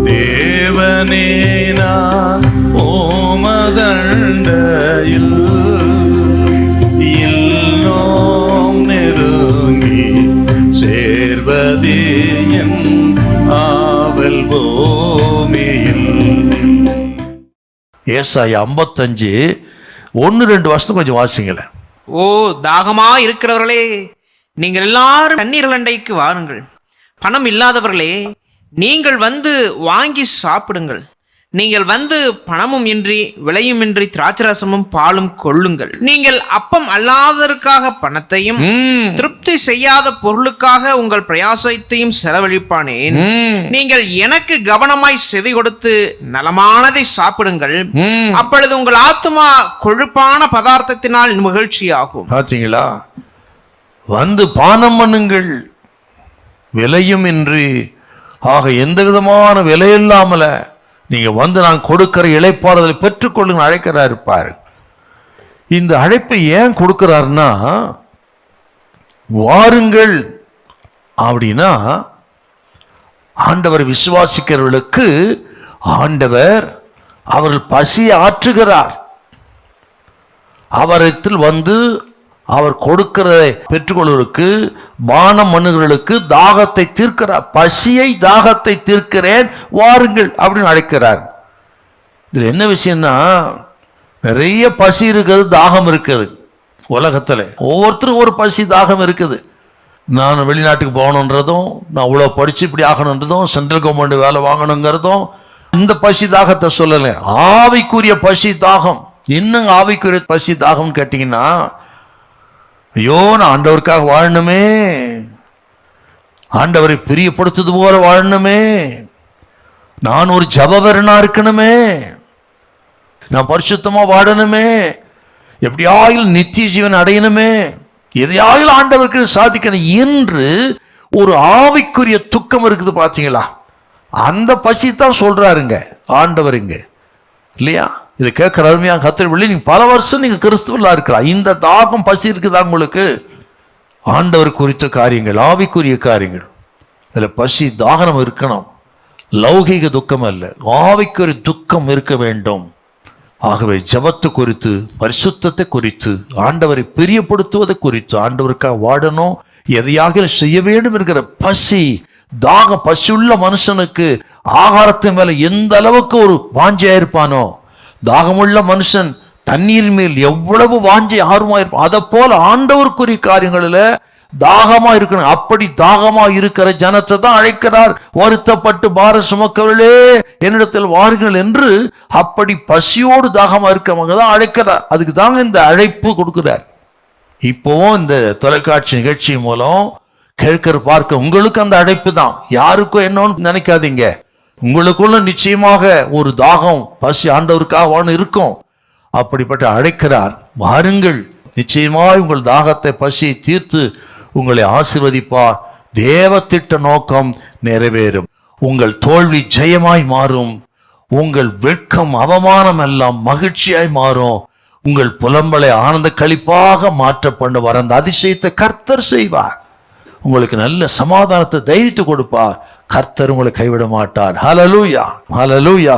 தேவனே நான் ஓமதண்டையில் இன்னும் நெருங்கி சேர்வதே என் ஆவல் பூமியில். ஏசாயா 55:1-2 வருஷத்துக்கு கொஞ்சம் வாசிங்களேன். ஓ தாகமா இருக்கிறவர்களே, நீங்கள் எல்லாரும் தண்ணீர் அண்டைக்கு வாருங்கள். பணம் இல்லாதவர்களே, நீங்கள் வந்து வாங்கி சாப்பிடுங்கள். நீங்கள் வந்து பணமும் இன்றி விலையுமின்றி திராட்சரசமும் பாலும் கொள்ளுங்கள். நீங்கள் அப்பம் அல்லாததற்காக பணத்தையும் திருப்தி செய்யாத பொருளுக்காக உங்கள் பிரயாசத்தையும் செலவழிப்பானேன். நீங்கள் எனக்கு கவனமாய் செவி கொடுத்து நலமானதை சாப்பிடுங்கள். அப்பொழுது உங்கள் ஆத்துமா கொழுப்பான பதார்த்தத்தினால் மகிழ்ச்சியாகும். பார்த்தீங்களா? வந்து பானம் பண்ணுங்கள், விலையும் இன்றி. ஆக எந்த விதமான விலை இல்லாமல நீங்க வந்து நான் கொடுக்கிற இளைப்பாறுதலை பெற்றுக்கொள்ளுங்க அழைக்கிறார் இருப்பார். இந்த அழைப்பை ஏன் கொடுக்கிறாருன்னா, வாருங்கள் அப்படின்னா ஆண்டவர் விசுவாசிக்கிறவர்களுக்கு ஆண்டவர் அவர்கள் பசியை ஆற்றுகிறார். அவரிடத்தில் வந்து அவர் கொடுக்கிறதை பெற்றுக்கொள்வதற்கு, பானம் பண்ணுகிறவர்களுக்கு தாகத்தை தீர்க்கிறார். பசியை தாகத்தை தீர்க்கிறேன் வாருங்கள் அப்படின்னு அழைக்கிறார். இதில் என்ன விஷயம்னா, நிறைய பசி இருக்குது, தாகம் இருக்குது உலகத்தில். ஒவ்வொருத்தரும் ஒரு பசி தாகம் இருக்குது. நான் வெளிநாட்டுக்கு போகணுன்றதும், நான் இவ்வளோ படித்து இப்படி ஆகணுன்றதும், சென்ட்ரல் கவர்மெண்ட் வேலை வாங்கணுங்கிறதும் இந்த பசி தாகத்தை சொல்லலை. ஆவிக்குரிய பசி தாகம். இன்னும் ஆவிக்குரிய பசி தாகம்னு கேட்டிங்கன்னா, ஐயோ நான் ஆண்டவருக்காக வாழணுமே, ஆண்டவரை பிரியப்படுத்துவது போல வாழணுமே, நான் ஒரு ஜபவரனா இருக்கணுமே, நான் பரிசுத்தமா வாழணுமே, எப்படியாயிலும் நித்திய ஜீவன் அடையணுமே, எதையாயிலும் ஆண்டவருக்கு சாதிக்கணும் என்று ஒரு ஆவிக்குரிய துக்கம் இருக்குது. பார்த்தீங்களா? அந்த பசி தான் சொல்றாருங்க ஆண்டவர் இங்க, இல்லையா? இதை கேட்கிற அருமையாக கர்த்தர் பிள்ளை, நீங்க பல வருஷம் நீங்க கிறிஸ்துவலா இருக்கலாம், இந்த தாகம் பசி இருக்குதா உங்களுக்கு? ஆண்டவர் குறித்த காரியங்கள், ஆவிக்குரிய காரியங்கள், அதில் பசி தாகம் இருக்கணும். லௌகிக துக்கம் அல்ல, ஆவிக்குரிய துக்கம் இருக்க வேண்டும். ஆகவே ஜபத்தை குறித்து, பரிசுத்தத்தை குறித்து, ஆண்டவரை பிரியப்படுத்துவதை குறித்து, ஆண்டவருக்காக வாடணும், எதையாக செய்ய வேண்டும் என்கிற பசி தாக பசியுள்ள மனுஷனுக்கு ஆகாரத்தின் மேல எந்த அளவுக்கு ஒரு வாஞ்சையா இருப்பானோ, தாகமுள்ள மனுஷன் தண்ணீர் மேல் எவ்வளவு வாஞ்சை ஆர்வமா இருப்பான். அதை போல ஆண்டவருக்குரிய காரியங்களில் தாகமா இருக்கணும். அப்படி தாகமா இருக்கிற ஜனத்தை தான் அழைக்கிறார். வருத்தப்பட்டு பார சுமக்கவர்களே என்னிடத்தில் வாருங்கள் என்று அப்படி பசியோடு தாகமா இருக்கவங்க தான் அழைக்கிறார். அதுக்கு தாங்க இந்த அழைப்பு கொடுக்கிறார். இப்போவும் இந்த தொலைக்காட்சி நிகழ்ச்சி மூலம் கேட்கிற பார்க்க உங்களுக்கு அந்த அழைப்பு தான். யாருக்கும் என்னன்னு நினைக்காதீங்க, உங்களுக்குள்ள நிச்சயமாக ஒரு தாகம் பசி ஆண்டவருக்காக இருக்கும். அப்படிப்பட்ட அழைக்கிறார், வாருங்கள், நிச்சயமாய் உங்கள் தாகத்தை பசியை தீர்த்து உங்களை ஆசீர்வதிப்பார். தேவ திட்ட நோக்கம் நிறைவேறும். உங்கள் தோல்வி ஜெயமாய் மாறும். உங்கள் வெட்கம் அவமானம் எல்லாம் மகிழ்ச்சியாய் மாறும். உங்கள் புலம்பலை ஆனந்த களிப்பாக மாற்ற பண்ணுவார். அந்த அதிசயத்தை கர்த்தர் செய்வார். உங்களுக்கு நல்ல சமாதானத்தை தைரியத்தை கொடுப்பார். கர்த்தர் உங்களை கைவிட மாட்டார். ஹல்லேலூயா, ஹல்லேலூயா.